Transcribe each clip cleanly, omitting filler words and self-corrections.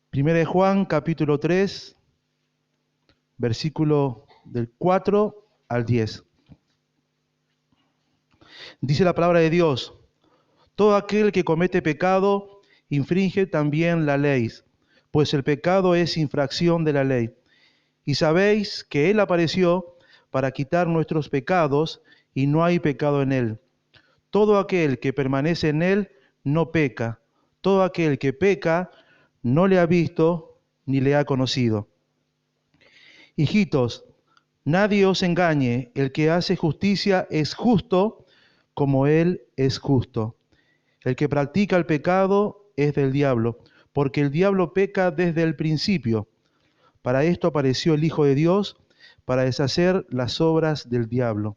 Primera de Juan, capítulo 3, versículo del 4 al 10. Dice la palabra de Dios: todo aquel que comete pecado infringe también la ley, pues el pecado es infracción de la ley. Y sabéis que Él apareció para quitar nuestros pecados, y no hay pecado en Él. Todo aquel que permanece en Él no peca. Todo aquel que peca no le ha visto ni le ha conocido. Hijitos, nadie os engañe, el que hace justicia es justo como Él es justo. El que practica el pecado es del diablo, porque el diablo peca desde el principio. Para esto apareció el Hijo de Dios, para deshacer las obras del diablo.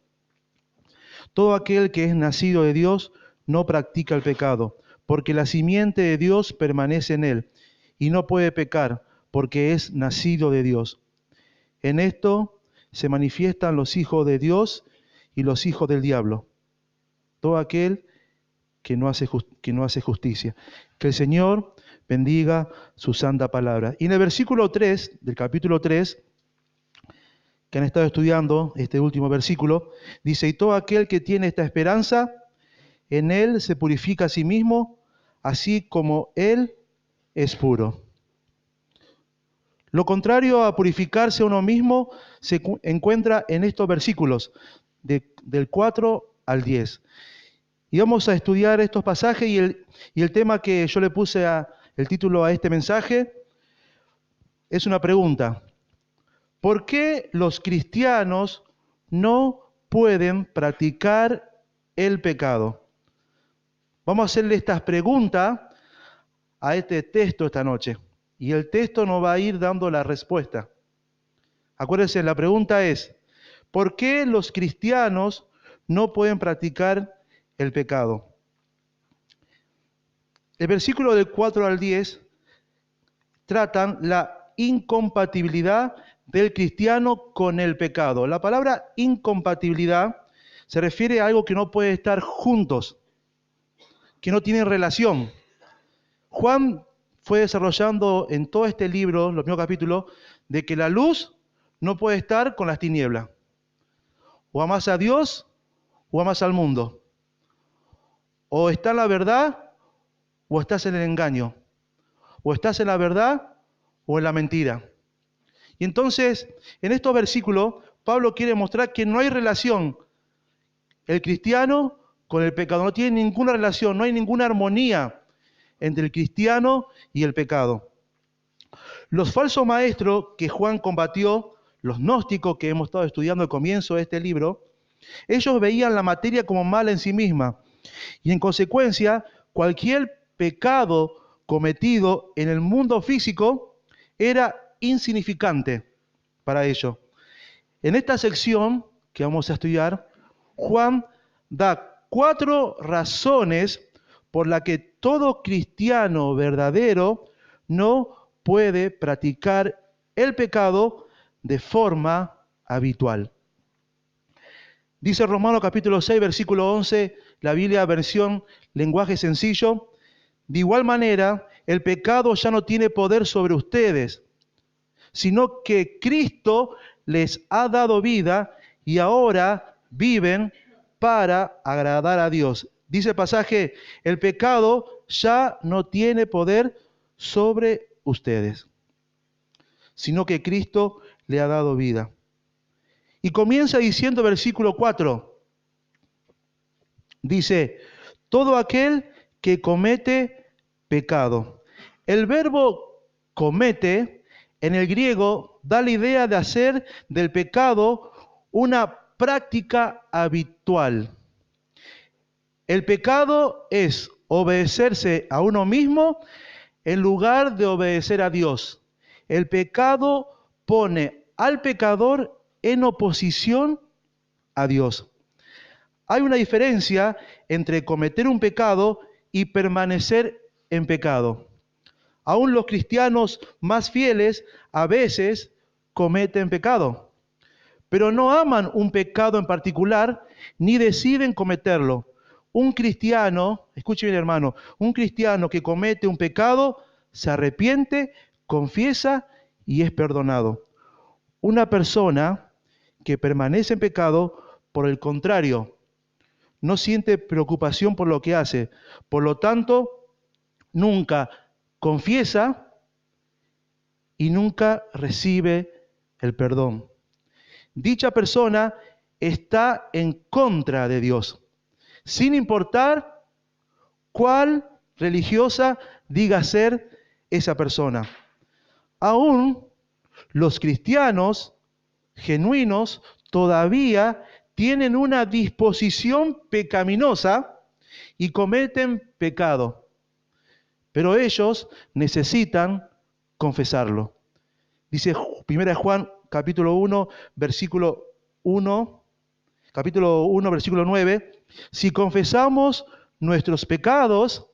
Todo aquel que es nacido de Dios no practica el pecado, porque la simiente de Dios permanece en él, y no puede pecar, porque es nacido de Dios. En esto se manifiestan los hijos de Dios y los hijos del diablo. Todo aquel que no hace justicia. Que el Señor bendiga su santa palabra. Y en el versículo 3 del capítulo 3, que han estado estudiando este último versículo, dice: y todo aquel que tiene esta esperanza, en él se purifica a sí mismo, así como él es puro. Lo contrario a purificarse a uno mismo se encuentra en estos versículos, del 4 al 10. Y vamos a estudiar estos pasajes y el tema que yo le puse el título a este mensaje es una pregunta. ¿Por qué los cristianos no pueden practicar el pecado? Vamos a hacerle estas preguntas a este texto esta noche. Y el texto nos va a ir dando la respuesta. Acuérdense, la pregunta es: ¿por qué los cristianos no pueden practicar el pecado? El versículo del 4 al 10 tratan la incompatibilidad del cristiano con el pecado. La palabra incompatibilidad se refiere a algo que no puede estar juntos, que no tienen relación. Juan fue desarrollando en todo este libro, los primeros capítulos, de que la luz no puede estar con las tinieblas. O amas a Dios o amas al mundo. O está en la verdad o estás en el engaño. O estás en la verdad o en la mentira. Y entonces, en estos versículos, Pablo quiere mostrar que no hay relación el cristiano con el pecado. No tiene ninguna relación, no hay ninguna armonía entre el cristiano y el pecado. Los falsos maestros que Juan combatió, los gnósticos que hemos estado estudiando al comienzo de este libro, ellos veían la materia como mala en sí misma. Y en consecuencia, cualquier pecado cometido en el mundo físico era insignificante para ellos. En esta sección que vamos a estudiar, Juan da 4 razones por las que todo cristiano verdadero no puede practicar el pecado de forma habitual. Dice Romanos capítulo 6, versículo 11, la Biblia versión lenguaje sencillo: de igual manera, el pecado ya no tiene poder sobre ustedes, sino que Cristo les ha dado vida y ahora viven para agradar a Dios. Dice el pasaje: el pecado ya no tiene poder sobre ustedes, sino que Cristo le ha dado vida. Y comienza diciendo versículo 4, dice: todo aquel que comete pecado. El verbo comete en el griego da la idea de hacer del pecado una práctica habitual. El pecado es obedecerse a uno mismo en lugar de obedecer a Dios. El pecado pone al pecador en oposición a Dios. Hay una diferencia entre cometer un pecado y permanecer en pecado. Aún los cristianos más fieles a veces cometen pecado. pero no aman un pecado en particular ni deciden cometerlo. Un cristiano, escuche bien hermano, un cristiano que comete un pecado se arrepiente, confiesa y es perdonado. Una persona que permanece en pecado, por el contrario, no siente preocupación por lo que hace. Por lo tanto, nunca confiesa y nunca recibe el perdón. Dicha persona está en contra de Dios, sin importar cuál religiosa diga ser esa persona. Aún los cristianos genuinos todavía tienen una disposición pecaminosa y cometen pecado, pero ellos necesitan confesarlo. Dice 1 Juan capítulo 1, versículo 1, capítulo 1, versículo 9, si confesamos nuestros pecados,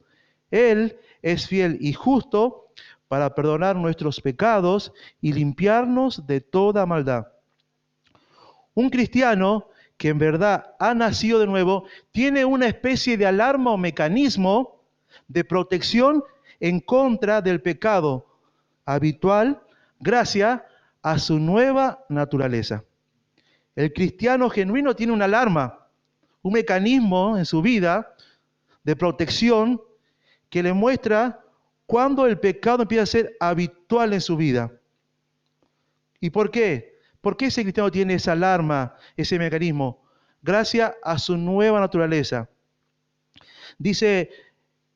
Él es fiel y justo para perdonar nuestros pecados y limpiarnos de toda maldad. Un cristiano que en verdad ha nacido de nuevo tiene una especie de alarma o mecanismo de protección en contra del pecado habitual gracias a su nueva naturaleza. El cristiano genuino tiene una alarma, un mecanismo en su vida de protección que le muestra cuando el pecado empieza a ser habitual en su vida. ¿Y por qué? ¿Por qué ese cristiano tiene esa alarma, ese mecanismo? Gracias a su nueva naturaleza. Dice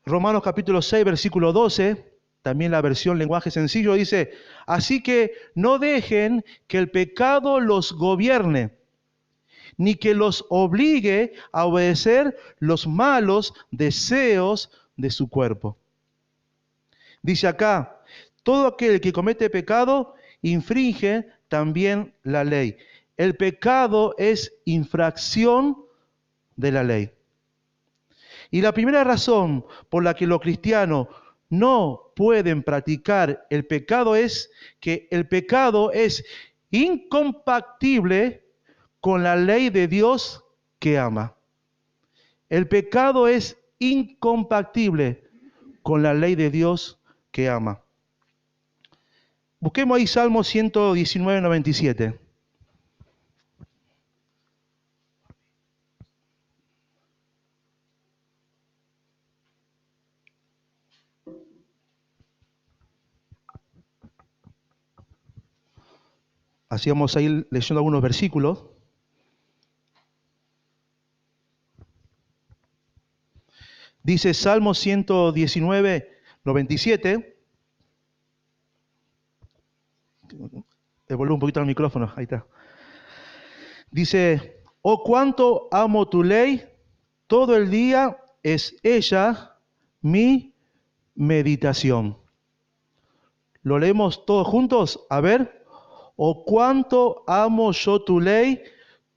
Romanos capítulo 6, versículo 12, también la versión lenguaje sencillo, dice, así que no dejen que el pecado los gobierne, ni que los obligue a obedecer los malos deseos de su cuerpo. Dice acá, todo aquel que comete pecado infringe también la ley. El pecado es infracción de la ley. Y la primera razón por la que los cristianos no pueden practicar el pecado es que el pecado es incompatible con la ley de Dios que ama. El pecado es incompatible con la ley de Dios que ama. Busquemos ahí Salmo 119, 97. Así vamos a ir leyendo algunos versículos. Dice Salmo 119, 97. Devuelvo un poquito al micrófono, ahí está. Dice, oh cuánto amo tu ley, todo el día es ella mi meditación. ¿Lo leemos todos juntos? A ver. Oh cuánto amo yo tu ley,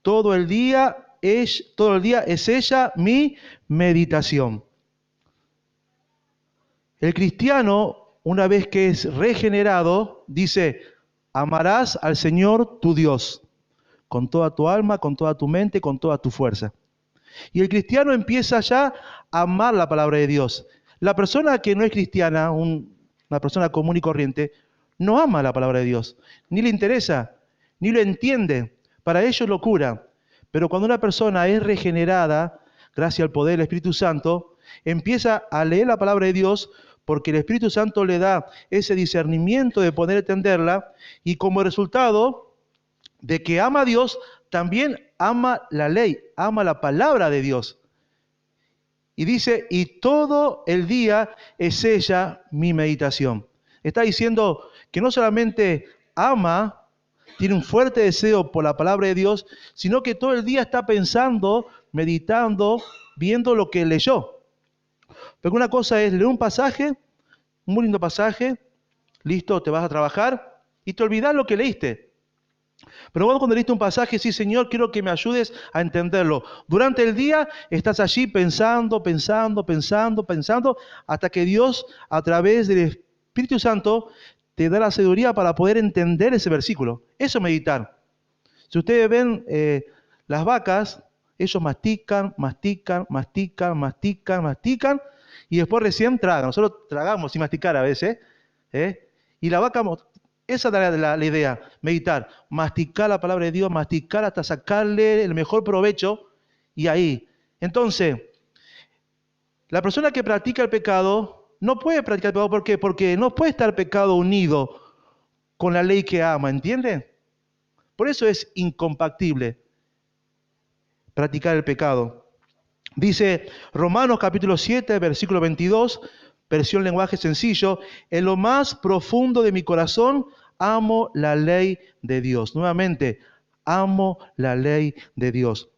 todo el día es ella mi meditación. El cristiano, una vez que es regenerado, dice, amarás al Señor tu Dios con toda tu alma, con toda tu mente, con toda tu fuerza. Y el cristiano empieza ya a amar la palabra de Dios. La persona que no es cristiana, una persona común y corriente, no ama la palabra de Dios, ni le interesa, ni lo entiende. Para ello es locura. Pero cuando una persona es regenerada, gracias al poder del Espíritu Santo, empieza a leer la palabra de Dios porque el Espíritu Santo le da ese discernimiento de poder entenderla y como resultado de que ama a Dios, también ama la ley, ama la palabra de Dios. Y dice, y todo el día es ella mi meditación. Está diciendo que no solamente ama, tiene un fuerte deseo por la palabra de Dios, sino que todo el día está pensando, meditando, viendo lo que leyó. Porque una cosa es leer un pasaje, un muy lindo pasaje, listo, te vas a trabajar y te olvidás lo que leíste. Pero vos cuando leíste un pasaje, sí, Señor, quiero que me ayudes a entenderlo. Durante el día estás allí pensando, hasta que Dios, a través del Espíritu Santo, te da la sabiduría para poder entender ese versículo. Eso es meditar. Si ustedes ven las vacas, ellos mastican, mastican, mastican, mastican, mastican, y después recién tragan. Nosotros tragamos sin masticar a veces, ¿eh? Y la vaca, esa es la idea, meditar, masticar la palabra de Dios, masticar hasta sacarle el mejor provecho, y ahí. Entonces, la persona que practica el pecado no puede practicar el pecado. ¿Por qué? Porque no puede estar el pecado unido con la ley que ama, ¿entiende? Por eso es incompatible practicar el pecado. Dice Romanos capítulo 7, versículo 22, versión lenguaje sencillo: en lo más profundo de mi corazón amo la ley de Dios. Nuevamente, amo la ley de Dios.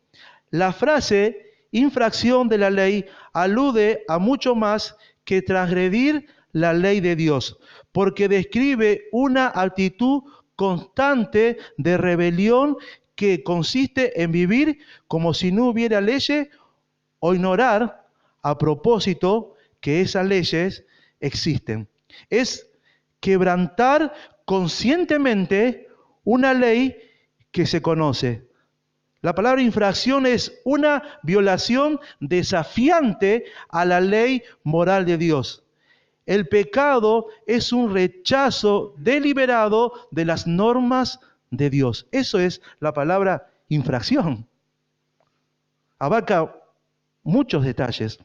La frase infracción de la ley alude a mucho más que transgredir la ley de Dios, porque describe una actitud constante de rebelión que consiste en vivir como si no hubiera leyes o ignorar a propósito que esas leyes existen. Es quebrantar conscientemente una ley que se conoce. La palabra infracción es una violación desafiante a la ley moral de Dios. El pecado es un rechazo deliberado de las normas de Dios. Eso es la palabra infracción. Abarca muchos detalles.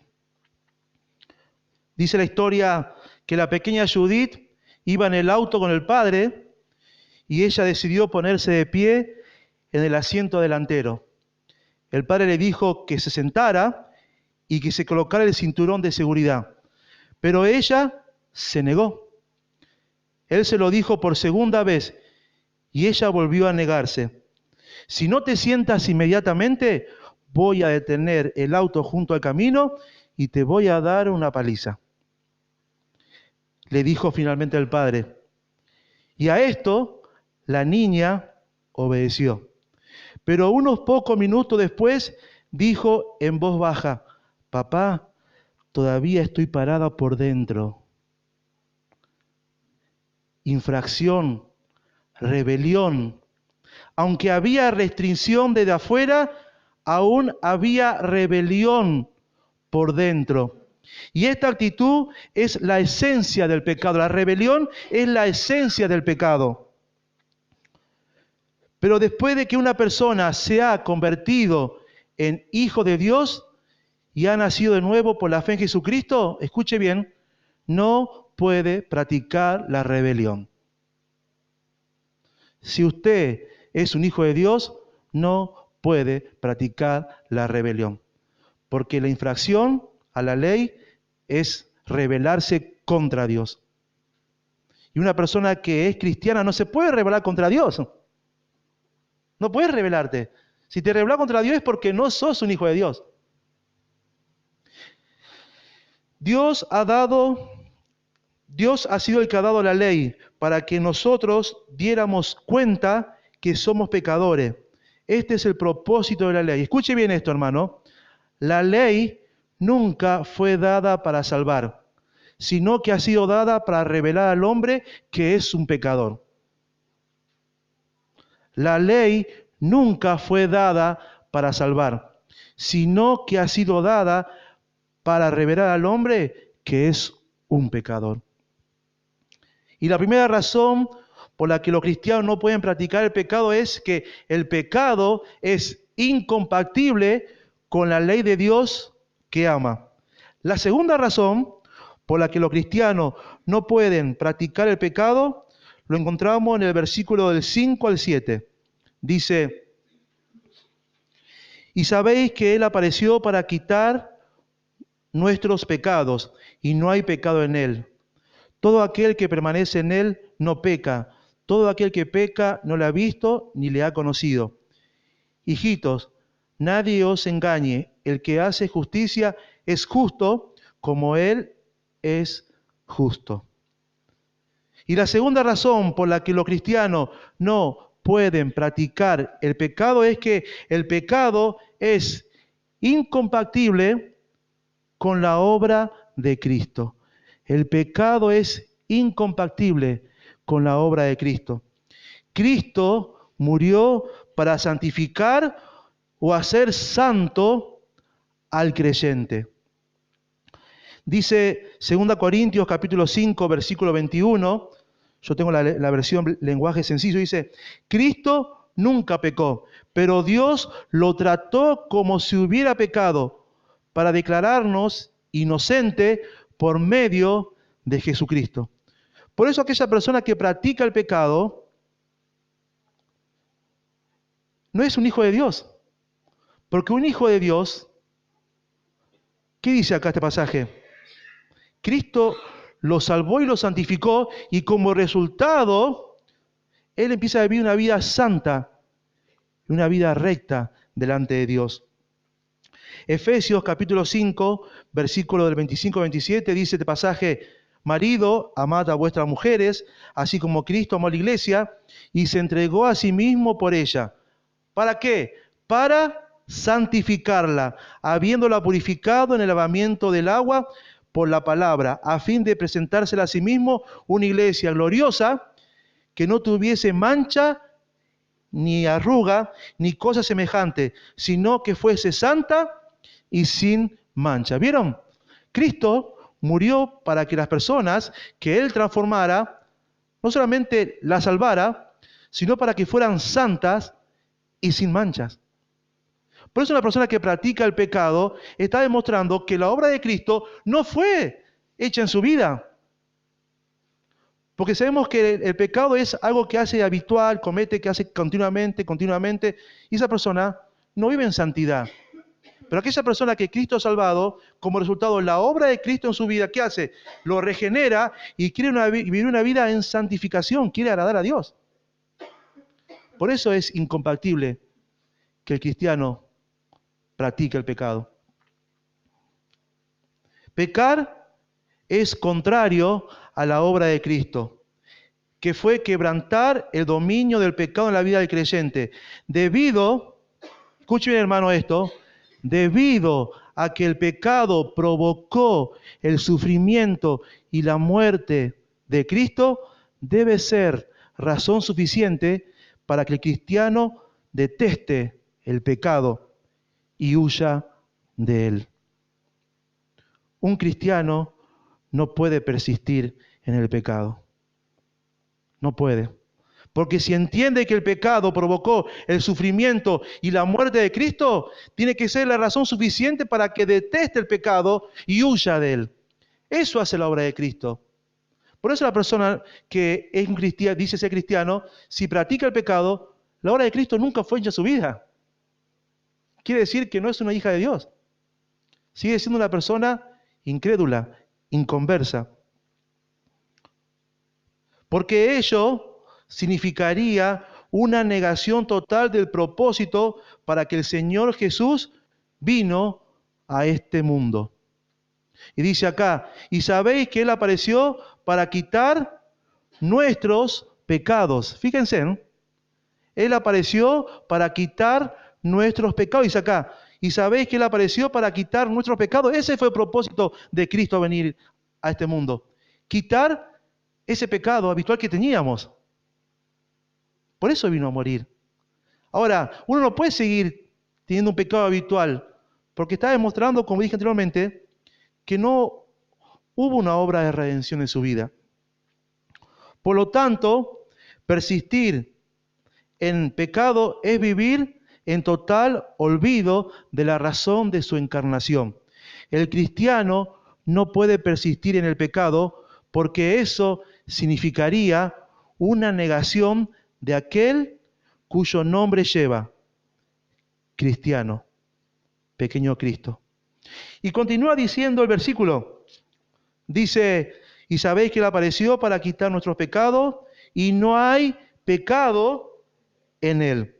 Dice la historia que la pequeña Judith iba en el auto con el padre y ella decidió ponerse de pie en el asiento delantero. El padre le dijo que se sentara y que se colocara el cinturón de seguridad, pero ella se negó. Él se lo dijo por segunda vez y ella volvió a negarse. Si no te sientas inmediatamente, voy a detener el auto junto al camino y te voy a dar una paliza, le dijo finalmente el padre. Y a esto la niña obedeció. Pero unos pocos minutos después dijo en voz baja: papá, todavía estoy parada por dentro. Infracción, rebelión. Aunque había restricción desde afuera, aún había rebelión por dentro. Y esta actitud es la esencia del pecado. La rebelión es la esencia del pecado. Pero después de que una persona se ha convertido en hijo de Dios y ha nacido de nuevo por la fe en Jesucristo, escuche bien, no puede practicar la rebelión. Si usted es un hijo de Dios, no puede practicar la rebelión. Porque la infracción a la ley es rebelarse contra Dios. Y una persona que es cristiana no se puede rebelar contra Dios. No puedes rebelarte. Si te rebelas contra Dios es porque no sos un hijo de Dios. Dios ha sido el que ha dado la ley para que nosotros diéramos cuenta que somos pecadores. Este es el propósito de la ley. Escuche bien esto, hermano. La ley nunca fue dada para salvar, sino que ha sido dada para revelar al hombre que es un pecador. La ley nunca fue dada para salvar, sino que ha sido dada para revelar al hombre que es un pecador. Y la primera razón por la que los cristianos no pueden practicar el pecado es que el pecado es incompatible con la ley de Dios que ama. La segunda razón por la que los cristianos no pueden practicar el pecado lo encontramos en el versículo del 5 al 7. Dice: y sabéis que Él apareció para quitar nuestros pecados, y no hay pecado en Él. Todo aquel que permanece en Él no peca. Todo aquel que peca no le ha visto ni le ha conocido. Hijitos, nadie os engañe. El que hace justicia es justo como Él es justo. Y la segunda razón por la que los cristianos no pueden practicar el pecado es que el pecado es incompatible con la obra de Cristo. El pecado es incompatible con la obra de Cristo. Cristo murió para santificar o hacer santo al creyente. Dice 2 Corintios capítulo 5, versículo 21, yo tengo la versión lenguaje sencillo, dice, Cristo nunca pecó, pero Dios lo trató como si hubiera pecado, para declararnos inocente por medio de Jesucristo. Por eso aquella persona que practica el pecado no es un hijo de Dios, porque un hijo de Dios, ¿qué dice acá este pasaje? Cristo lo salvó y lo santificó, y como resultado, él empieza a vivir una vida santa, una vida recta delante de Dios. Efesios capítulo 5, versículo del 25 al 27, dice este pasaje, marido, amad a vuestras mujeres, así como Cristo amó a la iglesia, y se entregó a sí mismo por ella. ¿Para qué? Para santificarla, habiéndola purificado en el lavamiento del agua por la palabra, a fin de presentársela a sí mismo una iglesia gloriosa, que no tuviese mancha, ni arruga, ni cosa semejante, sino que fuese santa y sin mancha. ¿Vieron? Cristo murió para que las personas que Él transformara, no solamente las salvara, sino para que fueran santas y sin manchas. Por eso una persona que practica el pecado está demostrando que la obra de Cristo no fue hecha en su vida. Porque sabemos que el pecado es algo que hace habitual, comete, que hace continuamente, y esa persona no vive en santidad. Pero aquella persona que Cristo ha salvado, como resultado de la obra de Cristo en su vida, ¿qué hace? Lo regenera y quiere vivir una vida en santificación, quiere agradar a Dios. Por eso es incompatible que el cristiano practica el pecado. Pecar es contrario a la obra de Cristo, que fue quebrantar el dominio del pecado en la vida del creyente. Escuchen hermano esto, debido a que el pecado provocó el sufrimiento y la muerte de Cristo, debe ser razón suficiente para que el cristiano deteste el pecado y huya de él. Un cristiano no puede persistir en el pecado. No puede. Porque si entiende que el pecado provocó el sufrimiento y la muerte de Cristo, tiene que ser la razón suficiente para que deteste el pecado y huya de él. Eso hace la obra de Cristo. Por eso la persona que es un cristiano, dice ser cristiano, si practica el pecado, la obra de Cristo nunca fue hecha en su vida. Quiere decir que no es una hija de Dios. Sigue siendo una persona incrédula, inconversa. Porque ello significaría una negación total del propósito para que el Señor Jesús vino a este mundo. Y dice acá, y sabéis que Él apareció para quitar nuestros pecados. Fíjense, ¿no? Él apareció para quitar nuestros pecados. Dice acá, y sabéis que Él apareció para quitar nuestros pecados. Ese fue el propósito de Cristo venir a este mundo. Quitar ese pecado habitual que teníamos. Por eso vino a morir. Ahora, uno no puede seguir teniendo un pecado habitual, porque está demostrando, como dije anteriormente, que no hubo una obra de redención en su vida. Por lo tanto, persistir en pecado es vivir en total olvido de la razón de su encarnación. El cristiano no puede persistir en el pecado porque eso significaría una negación de aquel cuyo nombre lleva cristiano, pequeño Cristo. Y continúa diciendo el versículo, dice, y sabéis que Él apareció para quitar nuestros pecados y no hay pecado en Él.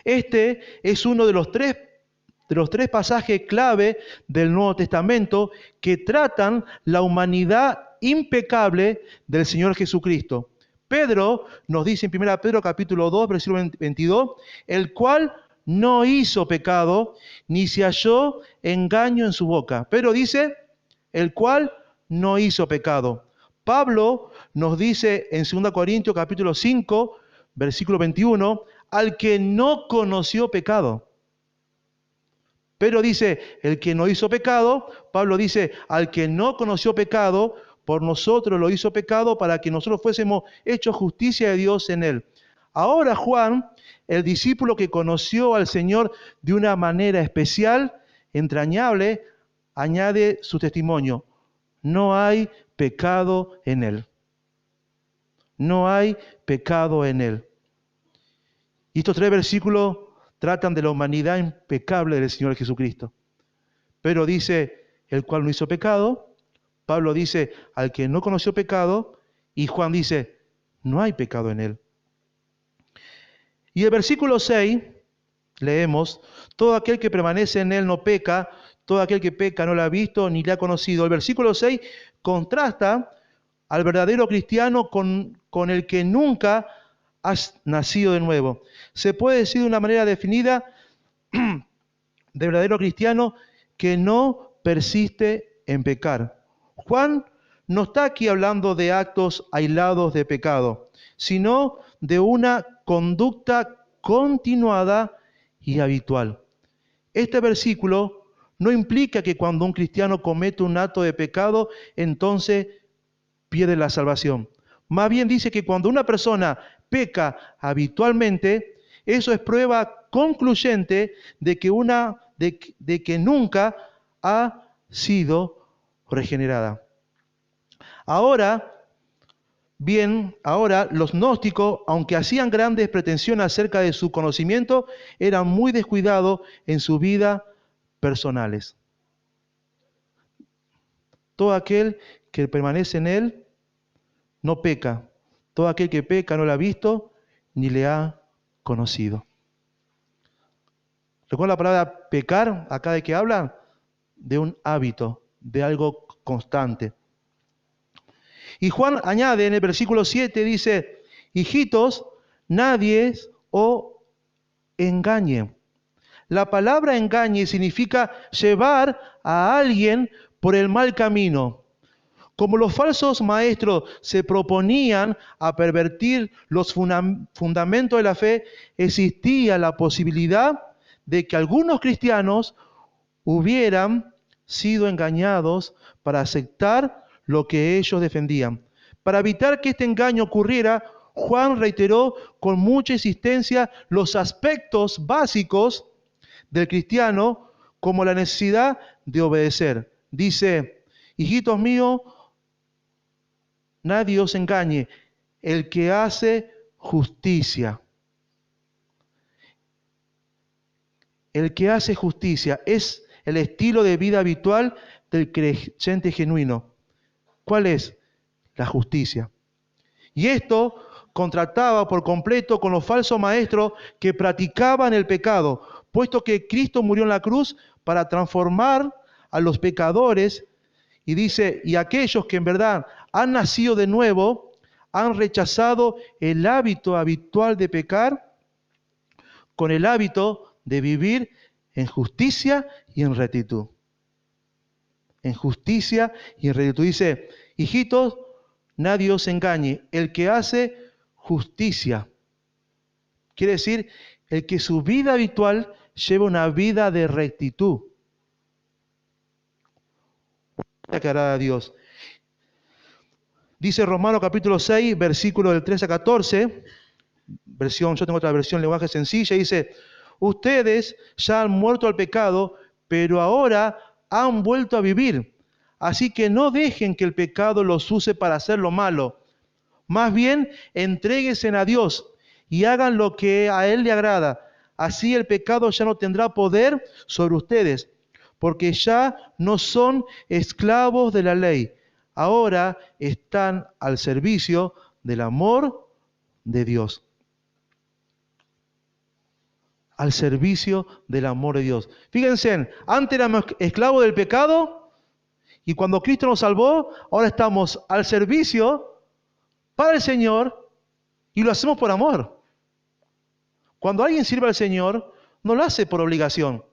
Este es uno de los tres pasajes clave del Nuevo Testamento que tratan la humanidad impecable del Señor Jesucristo. Pedro nos dice en 1 Pedro capítulo 2, versículo 22, el cual no hizo pecado, ni se halló engaño en su boca. Pedro dice, el cual no hizo pecado. Pablo nos dice en 2 Corintios capítulo 5, versículo 21, al que no conoció pecado. Pero dice, el que no hizo pecado, Pablo dice, al que no conoció pecado, por nosotros lo hizo pecado para que nosotros fuésemos hechos justicia de Dios en él. Ahora Juan, el discípulo que conoció al Señor de una manera especial, entrañable, añade su testimonio. No hay pecado en él. No hay pecado en él. Y estos 3 versículos tratan de la humanidad impecable del Señor Jesucristo. Pero dice, el cual no hizo pecado. Pablo dice, al que no conoció pecado. Y Juan dice, no hay pecado en él. Y el versículo 6, leemos, todo aquel que permanece en él no peca, todo aquel que peca no lo ha visto ni le ha conocido. El versículo 6 contrasta al verdadero cristiano con el que nunca has nacido de nuevo. Se puede decir de una manera definida de verdadero cristiano que no persiste en pecar. Juan no está aquí hablando de actos aislados de pecado, sino de una conducta continuada y habitual. Este versículo no implica que cuando un cristiano comete un acto de pecado, entonces pierde la salvación. Más bien dice que cuando una persona peca habitualmente, eso es prueba concluyente de que nunca ha sido regenerada. Ahora los gnósticos, aunque hacían grandes pretensiones acerca de su conocimiento, eran muy descuidados en su vida personales. Todo aquel que permanece en él no peca. Todo aquel que peca no lo ha visto ni le ha conocido. ¿Recuerda la palabra pecar? Acá de qué habla? De un hábito, de algo constante. Y Juan añade en el versículo 7, dice, hijitos, nadie os engañe. La palabra engañe significa llevar a alguien por el mal camino. Como los falsos maestros se proponían a pervertir los fundamentos de la fe, existía la posibilidad de que algunos cristianos hubieran sido engañados para aceptar lo que ellos defendían. Para evitar que este engaño ocurriera, Juan reiteró con mucha insistencia los aspectos básicos del cristiano, como la necesidad de obedecer. Dice, hijitos míos, nadie os engañe, el que hace justicia. El que hace justicia es el estilo de vida habitual del creyente genuino. ¿Cuál es? La justicia. Y esto contrastaba por completo con los falsos maestros que practicaban el pecado, puesto que Cristo murió en la cruz para transformar a los pecadores, y dice, y aquellos que en verdad han nacido de nuevo, han rechazado el hábito habitual de pecar con el hábito de vivir en justicia y en rectitud. En justicia y en rectitud. Dice, hijitos, nadie os engañe, el que hace justicia. Quiere decir, el que su vida habitual lleva una vida de rectitud. Que hará a Dios. Dice Romanos capítulo 6, versículo del 13 a 14, yo tengo otra versión, lenguaje sencilla, dice, ustedes ya han muerto al pecado, pero ahora han vuelto a vivir. Así que no dejen que el pecado los use para hacer lo malo. Más bien, entréguense a Dios y hagan lo que a Él le agrada. Así el pecado ya no tendrá poder sobre ustedes, porque ya no son esclavos de la ley. Ahora están al servicio del amor de Dios. Al servicio del amor de Dios. Fíjense, antes éramos esclavos del pecado y cuando Cristo nos salvó, ahora estamos al servicio para el Señor y lo hacemos por amor. Cuando alguien sirve al Señor, no lo hace por obligación.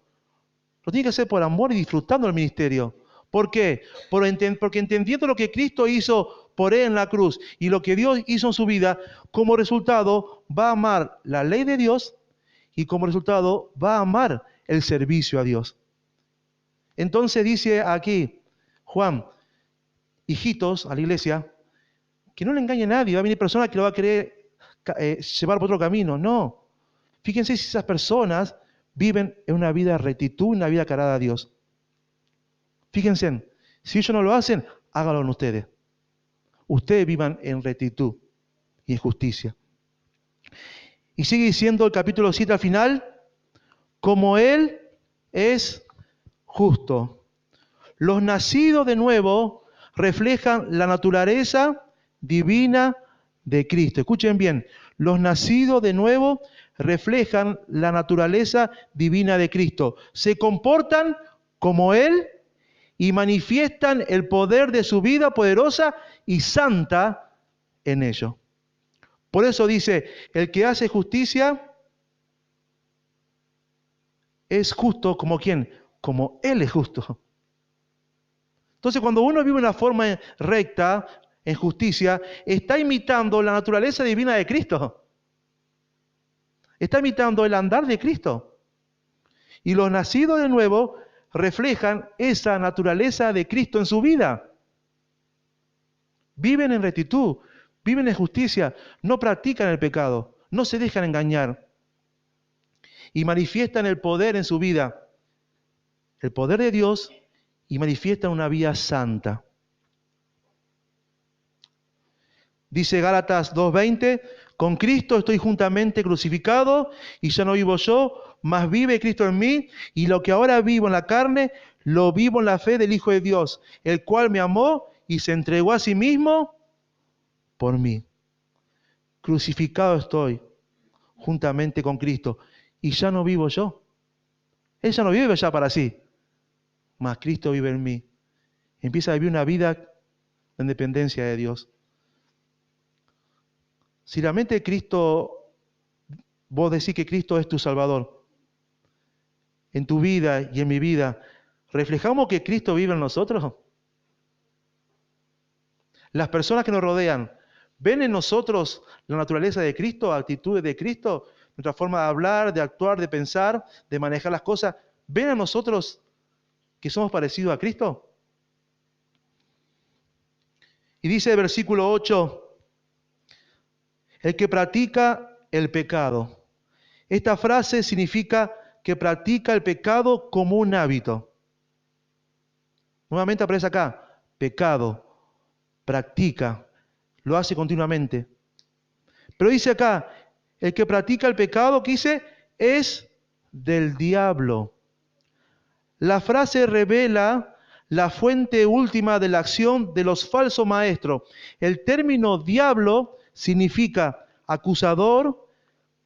Lo tiene que hacer por amor y disfrutando del ministerio. ¿Por qué? Porque entendiendo lo que Cristo hizo por Él en la cruz y lo que Dios hizo en su vida, como resultado va a amar la ley de Dios y como resultado va a amar el servicio a Dios. Entonces dice aquí Juan, hijitos, a la iglesia, que no le engañe a nadie, va a venir personas que lo va a querer llevar por otro camino. No. Fíjense si esas personas viven en una vida de rectitud, una vida carada a Dios. Fíjense, si ellos no lo hacen, háganlo en ustedes. Ustedes vivan en rectitud y en justicia. Y sigue diciendo el capítulo 7 al final, como Él es justo. Los nacidos de nuevo reflejan la naturaleza divina de Cristo. Escuchen bien, los nacidos de nuevo reflejan la naturaleza divina de Cristo. Se comportan como Él y manifiestan el poder de su vida poderosa y santa en ello. Por eso dice, el que hace justicia es justo como ¿quién? Como Él es justo. Entonces, cuando uno vive de una forma recta, en justicia, está imitando la naturaleza divina de Cristo. Está imitando el andar de Cristo. Y los nacidos de nuevo reflejan esa naturaleza de Cristo en su vida. Viven en rectitud, viven en justicia, no practican el pecado, no se dejan engañar. Y manifiestan el poder en su vida, el poder de Dios, y manifiestan una vida santa. Dice Gálatas 2:20, con Cristo estoy juntamente crucificado y ya no vivo yo, mas vive Cristo en mí, y lo que ahora vivo en la carne, lo vivo en la fe del Hijo de Dios, el cual me amó y se entregó a sí mismo por mí. Crucificado estoy juntamente con Cristo y ya no vivo yo. Él ya no vive ya para sí, mas Cristo vive en mí. Empieza a vivir una vida en dependencia de Dios. Si realmente Cristo, vos decís que Cristo es tu Salvador, en tu vida y en mi vida, ¿reflejamos que Cristo vive en nosotros? Las personas que nos rodean, ¿ven en nosotros la naturaleza de Cristo, actitudes de Cristo, nuestra forma de hablar, de actuar, de pensar, de manejar las cosas? ¿Ven a nosotros que somos parecidos a Cristo? Y dice el versículo 8, el que practica el pecado. Esta frase significa que practica el pecado como un hábito. Nuevamente aparece acá, pecado, practica, lo hace continuamente. Pero dice acá, el que practica el pecado, ¿qué dice? Es del diablo. La frase revela la fuente última de la acción de los falsos maestros. El término diablo significa acusador,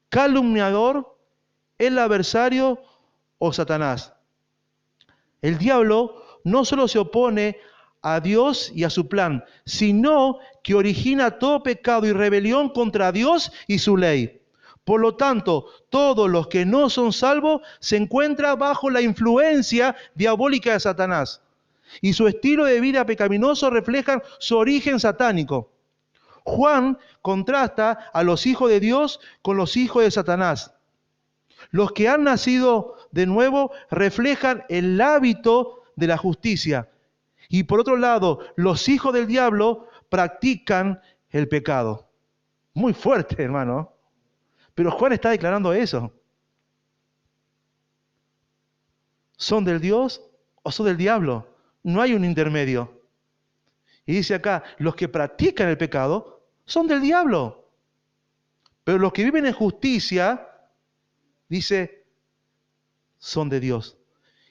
calumniador, el adversario o Satanás. El diablo no solo se opone a Dios y a su plan, sino que origina todo pecado y rebelión contra Dios y su ley. Por lo tanto, todos los que no son salvos se encuentran bajo la influencia diabólica de Satanás. Y su estilo de vida pecaminoso refleja su origen satánico. Juan contrasta a los hijos de Dios con los hijos de Satanás. Los que han nacido de nuevo reflejan el hábito de la justicia. Y por otro lado, los hijos del diablo practican el pecado. Muy fuerte, hermano. Pero Juan está declarando eso. ¿Son del Dios o son del diablo? No hay un intermedio. Y dice acá, los que practican el pecado son del diablo. Pero los que viven en justicia, dice, son de Dios.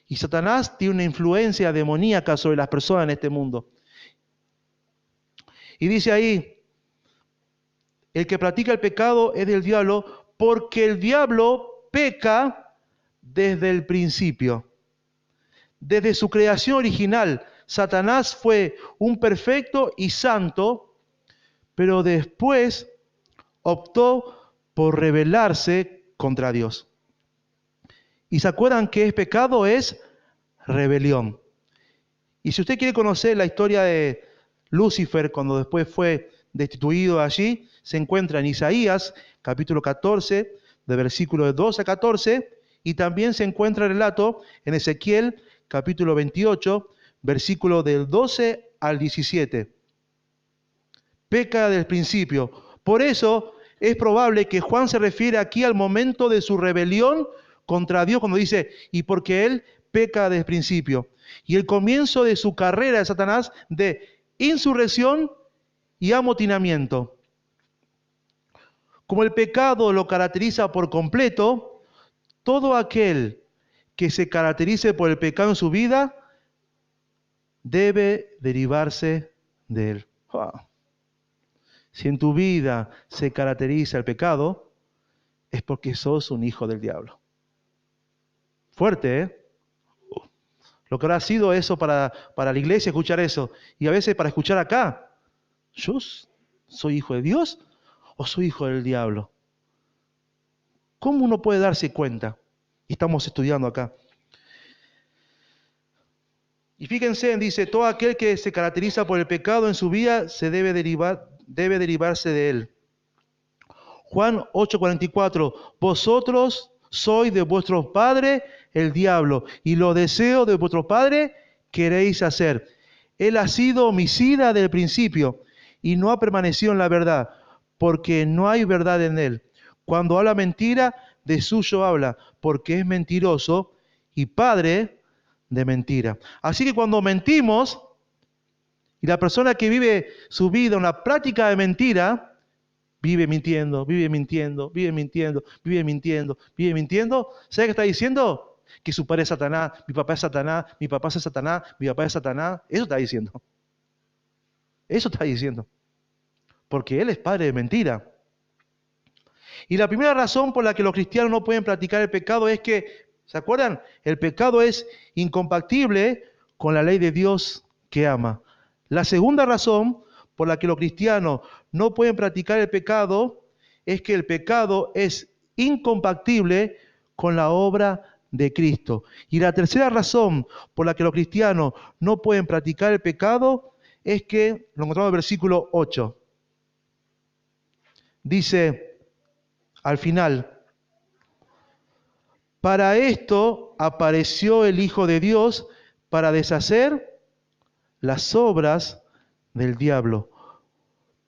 Y Satanás tiene una influencia demoníaca sobre las personas en este mundo. Y dice ahí, el que practica el pecado es del diablo, porque el diablo peca desde el principio. Desde su creación original, Satanás fue un perfecto y santo, pero después optó por rebelarse contra Dios. ¿Y se acuerdan qué es pecado? Es rebelión. Y si usted quiere conocer la historia de Lucifer, cuando después fue destituido allí, se encuentra en Isaías, capítulo 14, de versículos 2 a 14, y también se encuentra el relato en Ezequiel, capítulo 28, versículo del 12 al 17. Peca del principio. Por eso es probable que Juan se refiere aquí al momento de su rebelión contra Dios, cuando dice, y porque él peca desde el principio. Y el comienzo de su carrera de Satanás de insurrección y amotinamiento. Como el pecado lo caracteriza por completo, todo aquel que se caracterice por el pecado en su vida debe derivarse de él. Si en tu vida se caracteriza el pecado, es porque sos un hijo del diablo. Fuerte, ¿eh? Lo que habrá sido eso para la iglesia, escuchar eso. Y a veces para escuchar acá, ¿yo soy hijo de Dios o soy hijo del diablo? ¿Cómo uno puede darse cuenta? Y estamos estudiando acá. Y fíjense, dice, todo aquel que se caracteriza por el pecado en su vida se debe derivarse de él. Juan 8:44, vosotros sois de vuestro padre el diablo, y los deseos de vuestro padre queréis hacer. Él ha sido homicida del principio, y no ha permanecido en la verdad, porque no hay verdad en él. Cuando habla mentira, de suyo habla, porque es mentiroso y padre de mentira. Así que cuando mentimos, y la persona que vive su vida en la práctica de mentira, vive mintiendo, vive mintiendo, vive mintiendo, vive mintiendo, vive mintiendo. ¿Sabe qué está diciendo? Que su padre es Satanás, mi papá es Satanás, mi papá es Satanás, mi papá es Satanás. Eso está diciendo. Eso está diciendo. Porque él es padre de mentira. Y la primera razón por la que los cristianos no pueden practicar el pecado es que, ¿se acuerdan? El pecado es incompatible con la ley de Dios que ama. La segunda razón por la que los cristianos no pueden practicar el pecado es que el pecado es incompatible con la obra de Cristo. Y la tercera razón por la que los cristianos no pueden practicar el pecado es que, lo encontramos en el versículo 8, dice al final, para esto apareció el Hijo de Dios para deshacer las obras del diablo.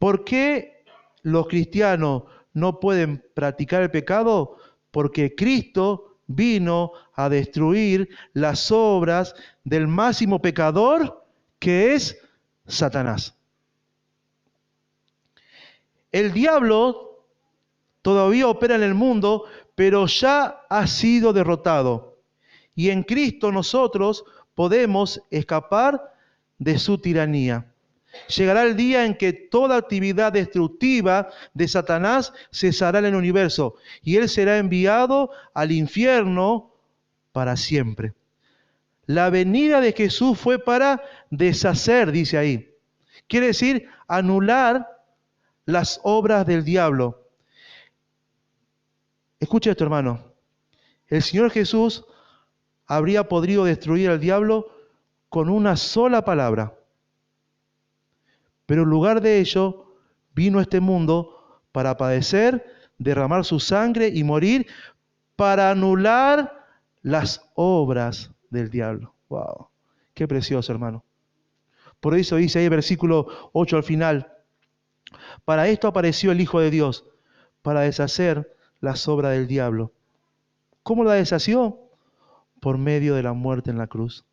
¿Por qué los cristianos no pueden practicar el pecado? Porque Cristo vino a destruir las obras del máximo pecador, que es Satanás. El diablo todavía opera en el mundo, pero ya ha sido derrotado. Y en Cristo nosotros podemos escapar de su tiranía. Llegará el día en que toda actividad destructiva de Satanás cesará en el universo y él será enviado al infierno para siempre. La venida de Jesús fue para deshacer, dice ahí. Quiere decir anular las obras del diablo. Escucha esto, hermano. El Señor Jesús habría podido destruir al diablo con una sola palabra. Pero en lugar de ello, vino a este mundo para padecer, derramar su sangre y morir para anular las obras del diablo. ¡Wow! ¡Qué precioso, hermano! Por eso dice ahí el versículo 8 al final, para esto apareció el Hijo de Dios, para deshacer las obras del diablo. ¿Cómo la deshació? Por medio de la muerte en la cruz.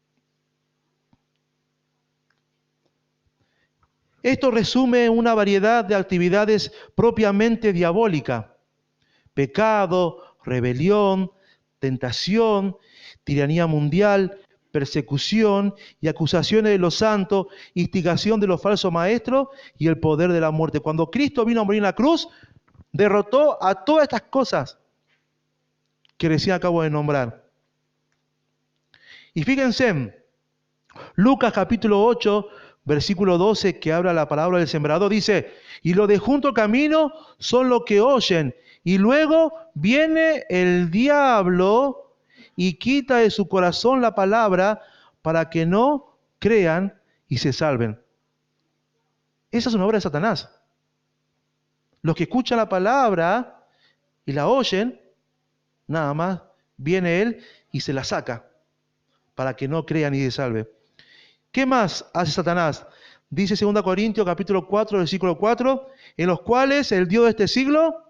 Esto resume una variedad de actividades propiamente diabólicas: pecado, rebelión, tentación, tiranía mundial, persecución y acusaciones de los santos, instigación de los falsos maestros y el poder de la muerte. Cuando Cristo vino a morir en la cruz, derrotó a todas estas cosas que recién acabo de nombrar. Y fíjense, Lucas capítulo 8, versículo 12, que habla la palabra del sembrador, dice, y los de junto al camino son los que oyen, y luego viene el diablo y quita de su corazón la palabra para que no crean y se salven. Esa es una obra de Satanás. Los que escuchan la palabra y la oyen, nada más, viene él y se la saca para que no crean y se salve. ¿Qué más hace Satanás? Dice 2 Corintios capítulo 4, versículo 4, en los cuales el Dios de este siglo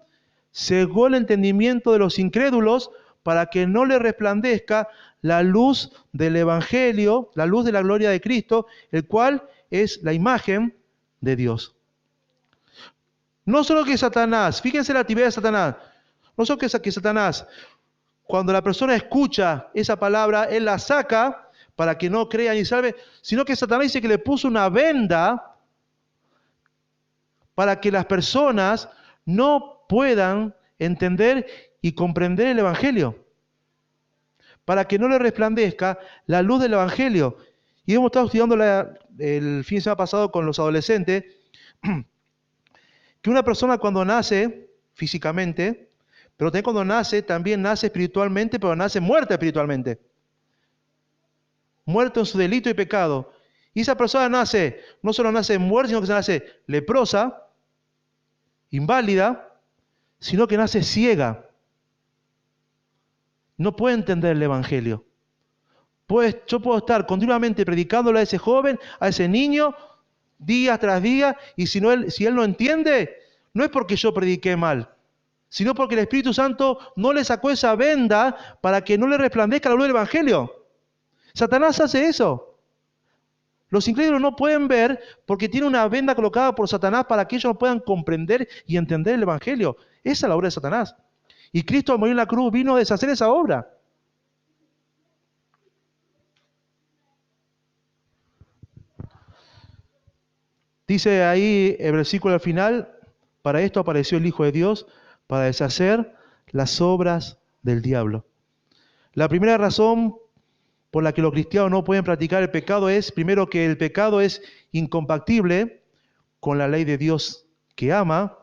cegó el entendimiento de los incrédulos para que no le resplandezca la luz del Evangelio, la luz de la gloria de Cristo, el cual es la imagen de Dios. No solo que Satanás, fíjense la actividad de Satanás, no solo que Satanás, cuando la persona escucha esa palabra, él la saca para que no crea ni salve, sino que Satanás dice que le puso una venda para que las personas no puedan entender y comprender el Evangelio, para que no le resplandezca la luz del Evangelio. Y hemos estado estudiando el fin de semana pasado con los adolescentes, que una persona cuando nace físicamente, pero también cuando nace, también nace espiritualmente, pero nace muerta espiritualmente. Muerto en su delito y pecado. Y esa persona nace, no solo nace muerta, sino que se nace leprosa, inválida, sino que nace ciega. No puede entender el Evangelio. Yo puedo estar continuamente predicándole a ese joven, a ese niño, día tras día, y si él no entiende, no es porque yo prediqué mal, sino porque el Espíritu Santo no le sacó esa venda para que no le resplandezca la luz del Evangelio. Satanás hace eso. Los incrédulos no pueden ver porque tiene una venda colocada por Satanás para que ellos no puedan comprender y entender el Evangelio. Esa es la obra de Satanás. Y Cristo al morir en la cruz vino a deshacer esa obra. Dice ahí el versículo al final, para esto apareció el Hijo de Dios, para deshacer las obras del diablo. La primera razón por la que los cristianos no pueden practicar el pecado es, primero, que el pecado es incompatible con la ley de Dios que ama.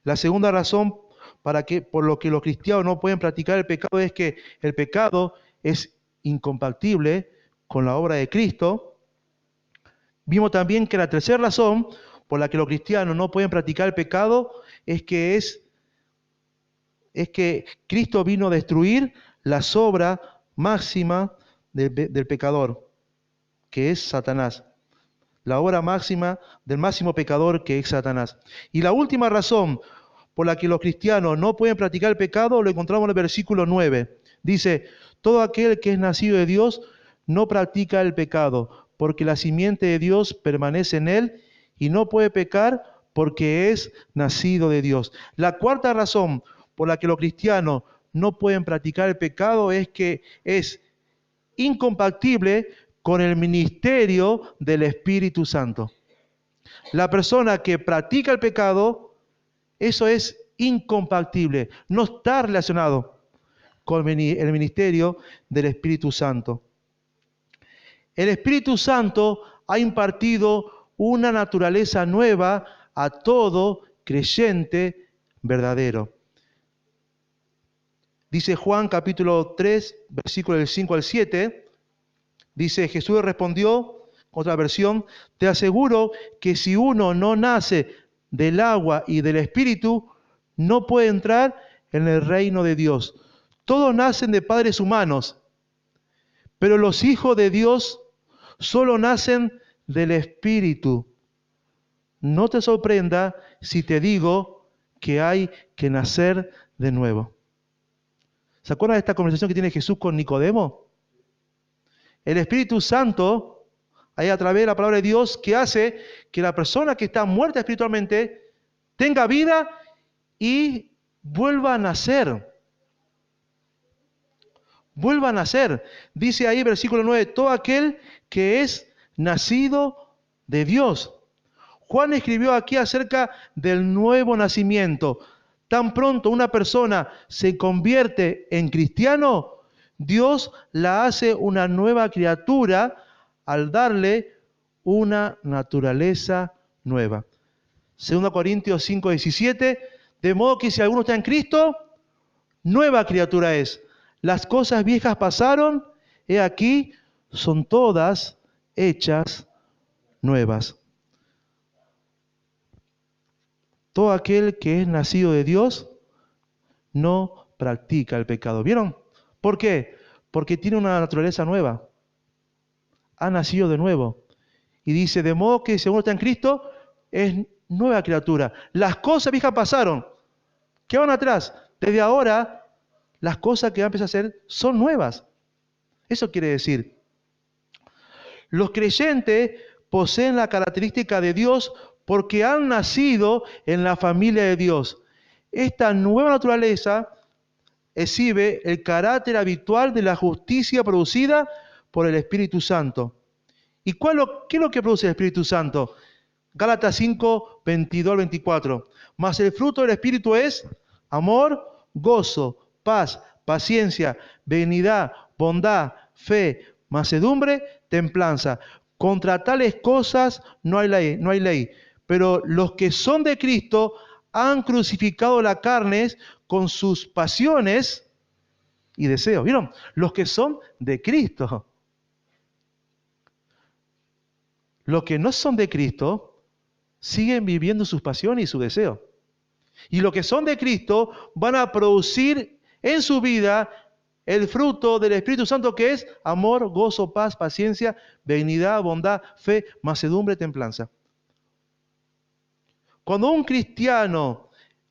La segunda razón por lo que los cristianos no pueden practicar el pecado es que el pecado es incompatible con la obra de Cristo. Vimos también que la tercera razón por la que los cristianos no pueden practicar el pecado es que Cristo vino a destruir la obra máxima del pecador, que es Satanás. La obra máxima del máximo pecador, que es Satanás. Y la última razón por la que los cristianos no pueden practicar el pecado lo encontramos en el versículo 9. Dice, todo aquel que es nacido de Dios no practica el pecado, porque la simiente de Dios permanece en él y no puede pecar porque es nacido de Dios. La cuarta razón por la que los cristianos no pueden practicar el pecado es que es incompatible con el ministerio del Espíritu Santo. La persona que practica el pecado, eso es incompatible, no está relacionado con el ministerio del Espíritu Santo. El Espíritu Santo ha impartido una naturaleza nueva a todo creyente verdadero. Dice Juan capítulo 3, versículos del 5 al 7, dice, Jesús respondió, otra versión, te aseguro que si uno no nace del agua y del Espíritu, no puede entrar en el reino de Dios. Todos nacen de padres humanos, pero los hijos de Dios solo nacen del Espíritu. No te sorprenda si te digo que hay que nacer de nuevo. ¿Se acuerdan de esta conversación que tiene Jesús con Nicodemo? El Espíritu Santo, ahí a través de la palabra de Dios, que hace que la persona que está muerta espiritualmente tenga vida y vuelva a nacer. Vuelva a nacer. Dice ahí, versículo 9, todo aquel que es nacido de Dios. Juan escribió aquí acerca del nuevo nacimiento. Tan pronto una persona se convierte en cristiano, Dios la hace una nueva criatura al darle una naturaleza nueva. 2 Corintios 5:17, de modo que si alguno está en Cristo, nueva criatura es. Las cosas viejas pasaron, he aquí, son todas hechas nuevas. Todo aquel que es nacido de Dios no practica el pecado. ¿Vieron? ¿Por qué? Porque tiene una naturaleza nueva. Ha nacido de nuevo. Y dice, de modo que si uno está en Cristo, es nueva criatura. Las cosas viejas pasaron. ¿Qué van atrás? Desde ahora, las cosas que va a empezar a hacer son nuevas. Eso quiere decir, los creyentes poseen la característica de Dios porque han nacido en la familia de Dios. Esta nueva naturaleza exhibe el carácter habitual de la justicia producida por el Espíritu Santo. ¿Y qué es lo que produce el Espíritu Santo? Gálatas 5, 22, 24. Mas el fruto del Espíritu es amor, gozo, paz, paciencia, benignidad, bondad, fe, mansedumbre, templanza. Contra tales cosas no hay ley. Pero los que son de Cristo han crucificado la carne con sus pasiones y deseos. ¿Vieron? Los que son de Cristo. Los que no son de Cristo siguen viviendo sus pasiones y sus deseos. Y los que son de Cristo van a producir en su vida el fruto del Espíritu Santo, que es amor, gozo, paz, paciencia, benignidad, bondad, fe, mansedumbre, templanza. Cuando un cristiano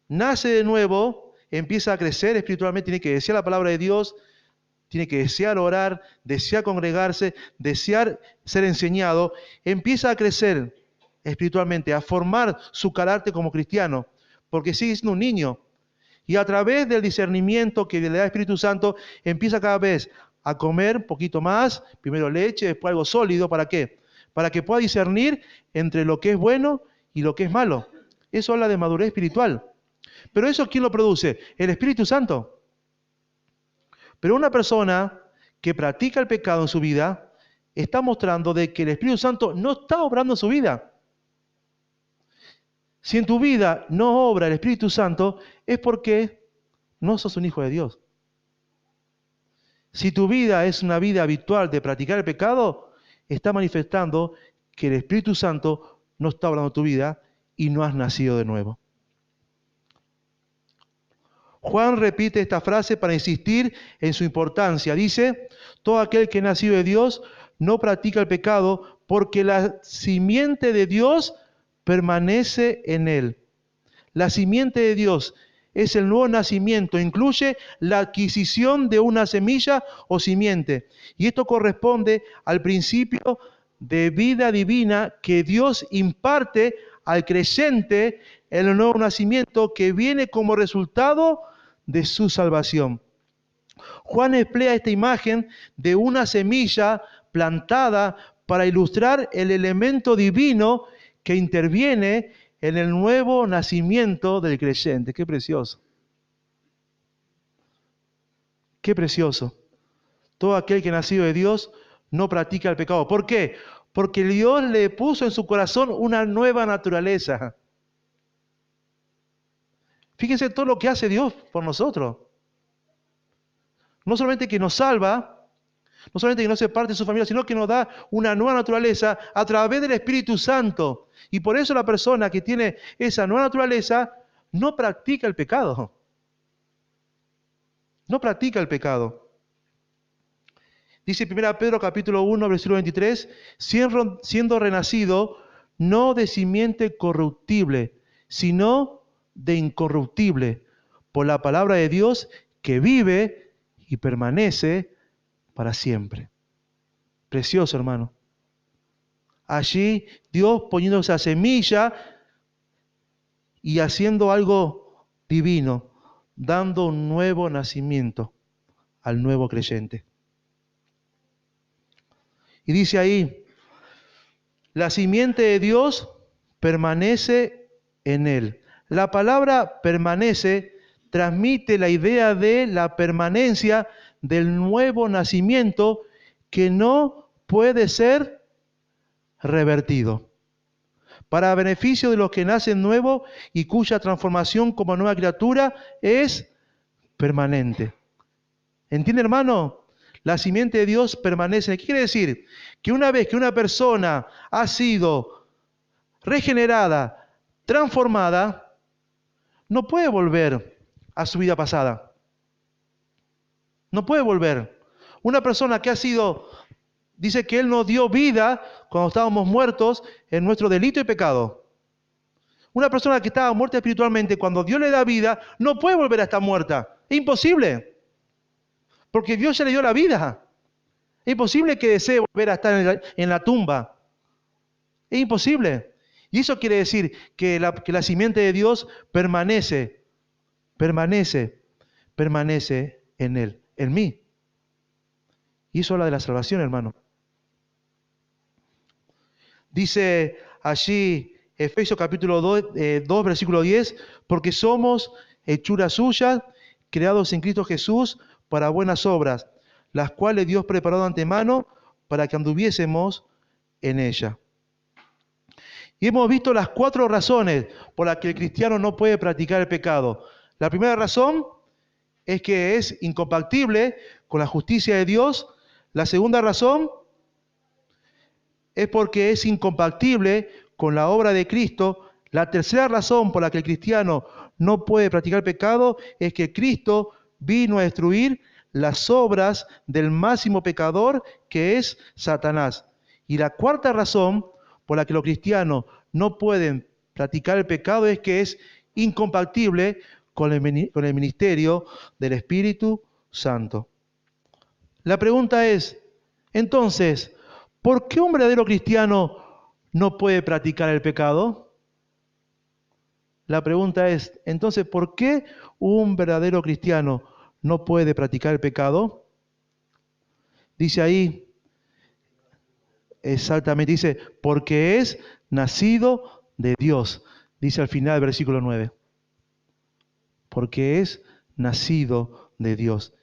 nace de nuevo, empieza a crecer espiritualmente, tiene que desear la palabra de Dios, tiene que desear orar, desear congregarse, desear ser enseñado, empieza a crecer espiritualmente, a formar su carácter como cristiano, porque sigue siendo un niño. Y a través del discernimiento que le da el Espíritu Santo, empieza cada vez a comer un poquito más, primero leche, después algo sólido. ¿Para qué? Para que pueda discernir entre lo que es bueno y lo que es malo. Eso habla de madurez espiritual. Pero eso, ¿quién lo produce? El Espíritu Santo. Pero una persona que practica el pecado en su vida está mostrando de que el Espíritu Santo no está obrando en su vida. Si en tu vida no obra el Espíritu Santo, es porque no sos un hijo de Dios. Si tu vida es una vida habitual de practicar el pecado, está manifestando que el Espíritu Santo no está obrando en tu vida y no has nacido de nuevo. Juan repite esta frase para insistir en su importancia. Dice, todo aquel que es nacido de Dios no practica el pecado porque la simiente de Dios permanece en él. La simiente de Dios es el nuevo nacimiento, incluye la adquisición de una semilla o simiente. Y esto corresponde al principio de vida divina que Dios imparte al creyente en el nuevo nacimiento que viene como resultado de su salvación. Juan emplea esta imagen de una semilla plantada para ilustrar el elemento divino que interviene en el nuevo nacimiento del creyente. ¡Qué precioso! ¡Qué precioso! Todo aquel que es nacido de Dios no practica el pecado. ¿Por qué? Porque Dios le puso en su corazón una nueva naturaleza. Fíjense todo lo que hace Dios por nosotros. No solamente que nos salva, no solamente que nos hace parte de su familia, sino que nos da una nueva naturaleza a través del Espíritu Santo. Y por eso la persona que tiene esa nueva naturaleza no practica el pecado. No practica el pecado. Dice 1 Pedro capítulo 1, versículo 23, siendo renacido, no de simiente corruptible, sino de incorruptible, por la palabra de Dios que vive y permanece para siempre. Precioso, hermano. Allí Dios poniendo esa semilla y haciendo algo divino, dando un nuevo nacimiento al nuevo creyente. Y dice ahí, la simiente de Dios permanece en él. La palabra permanece transmite la idea de la permanencia del nuevo nacimiento que no puede ser revertido. Para beneficio de los que nacen nuevos y cuya transformación como nueva criatura es permanente. ¿Entiende, hermano? La simiente de Dios permanece. ¿Qué quiere decir? Que una vez que una persona ha sido regenerada, transformada, no puede volver a su vida pasada. No puede volver. Una persona que ha sido, dice que Él nos dio vida cuando estábamos muertos en nuestro delito y pecado. Una persona que estaba muerta espiritualmente, cuando Dios le da vida, no puede volver a estar muerta. Es imposible. Porque Dios ya le dio la vida. Es imposible que desee volver a estar en la tumba. Es imposible. Y eso quiere decir que la simiente de Dios permanece en Él, en mí. Y eso habla de la salvación, hermano. Dice allí Efesios capítulo 2, versículo 10, porque somos hechura suya, creados en Cristo Jesús para buenas obras, las cuales Dios preparó de antemano para que anduviésemos en ella. Y hemos visto las 4 razones por las que el cristiano no puede practicar el pecado. La primera razón es que es incompatible con la justicia de Dios. La segunda razón es porque es incompatible con la obra de Cristo. La tercera razón por la que el cristiano no puede practicar el pecado es que Cristo vino a destruir las obras del máximo pecador, que es Satanás. Y la cuarta razón por la que los cristianos no pueden practicar el pecado es que es incompatible con el ministerio del Espíritu Santo. La pregunta es, entonces, ¿por qué un verdadero cristiano no puede practicar el pecado? La pregunta es, entonces, ¿por qué un verdadero cristiano no puede practicar el pecado? Dice ahí, exactamente, dice, porque es nacido de Dios. Dice al final del versículo 9. Porque es nacido de Dios.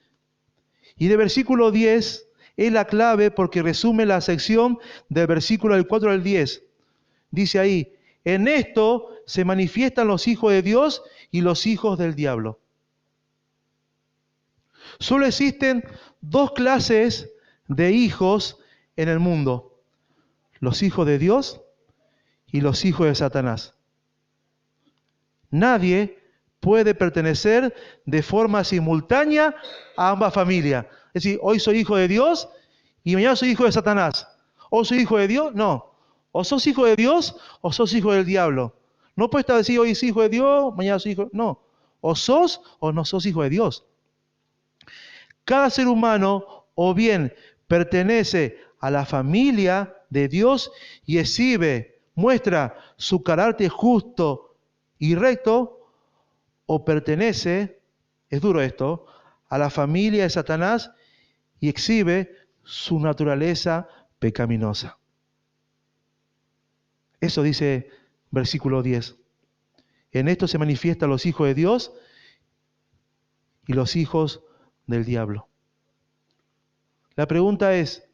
Y de versículo 10 es la clave porque resume la sección del versículo del 4 al 10. Dice ahí, en esto se manifiestan los hijos de Dios y los hijos del diablo. Solo existen 2 clases de hijos en el mundo: los hijos de Dios y los hijos de Satanás. Nadie puede pertenecer de forma simultánea a ambas familias. Es decir, hoy soy hijo de Dios y mañana soy hijo de Satanás. ¿O soy hijo de Dios? No. O sos hijo de Dios o sos hijo del diablo. No puedes decir hoy soy hijo de Dios, mañana soy hijo. No. O sos o no sos hijo de Dios. Cada ser humano o bien pertenece a la familia de Dios y exhibe, muestra su carácter justo y recto, o pertenece, es duro esto, a la familia de Satanás y exhibe su naturaleza pecaminosa. Eso dice versículo 10. En esto se manifiestan los hijos de Dios y los hijos del diablo. La pregunta es,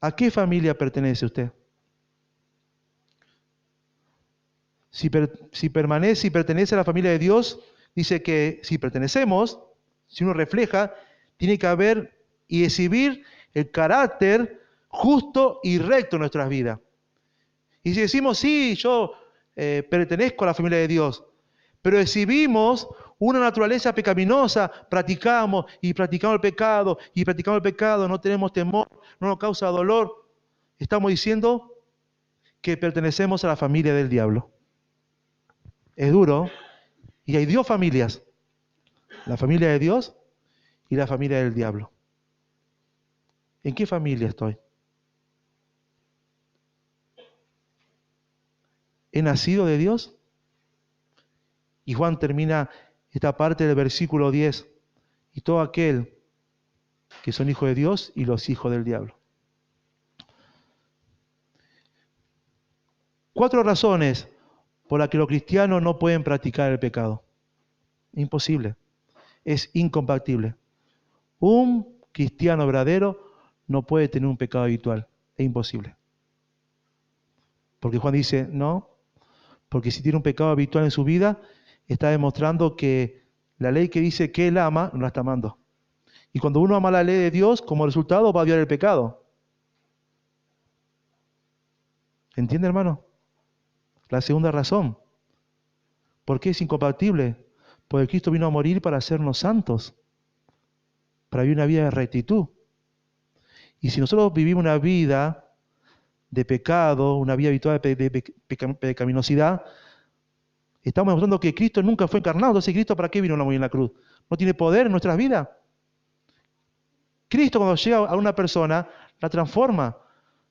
¿a qué familia pertenece usted? Si permanece y pertenece a la familia de Dios, dice que si pertenecemos, si uno refleja, tiene que haber y exhibir el carácter justo y recto en nuestras vidas. Y si decimos, sí, yo pertenezco a la familia de Dios, pero exhibimos una naturaleza pecaminosa, practicamos el pecado, no tenemos temor, no nos causa dolor, estamos diciendo que pertenecemos a la familia del diablo. Es duro, y hay 2 familias, la familia de Dios y la familia del diablo. ¿En qué familia estoy? ¿He nacido de Dios? Y Juan termina esta parte del versículo 10. Y todo aquel que son hijos de Dios y los hijos del diablo. 4 razones por las que los cristianos no pueden practicar el pecado. Imposible. Es incompatible. Un cristiano verdadero no puede tener un pecado habitual. Es imposible. Porque Juan dice, no, porque si tiene un pecado habitual en su vida, está demostrando que la ley que dice que él ama, no la está amando. Y cuando uno ama la ley de Dios, como resultado va a odiar el pecado. ¿Entiende, hermano? La segunda razón ¿Por qué es incompatible? Porque Cristo vino a morir para hacernos santos, para vivir una vida de rectitud. Y si nosotros vivimos una vida de pecado, una vida habitual de pecaminosidad, estamos demostrando que Cristo nunca fue encarnado. Entonces, ¿Cristo para qué vino a morir en la cruz? ¿No tiene poder en nuestras vidas? Cristo, cuando llega a una persona, la transforma,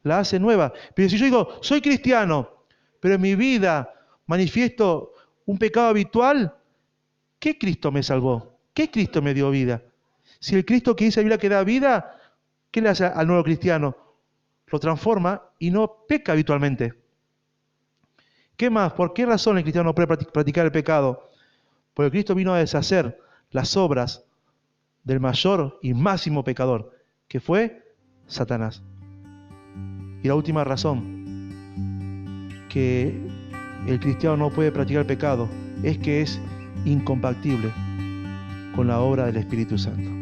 la hace nueva. Pero si yo digo, soy cristiano, pero en mi vida manifiesto un pecado habitual, ¿qué Cristo me salvó? ¿Qué Cristo me dio vida? Si el Cristo que dice la Biblia que da vida, ¿qué le hace al nuevo cristiano? Lo transforma y no peca habitualmente. ¿Qué más? ¿Por qué razón el cristiano no puede practicar el pecado? Porque Cristo vino a deshacer las obras del mayor y máximo pecador, que fue Satanás. Y la última razón que el cristiano no puede practicar el pecado es que es incompatible con la obra del Espíritu Santo.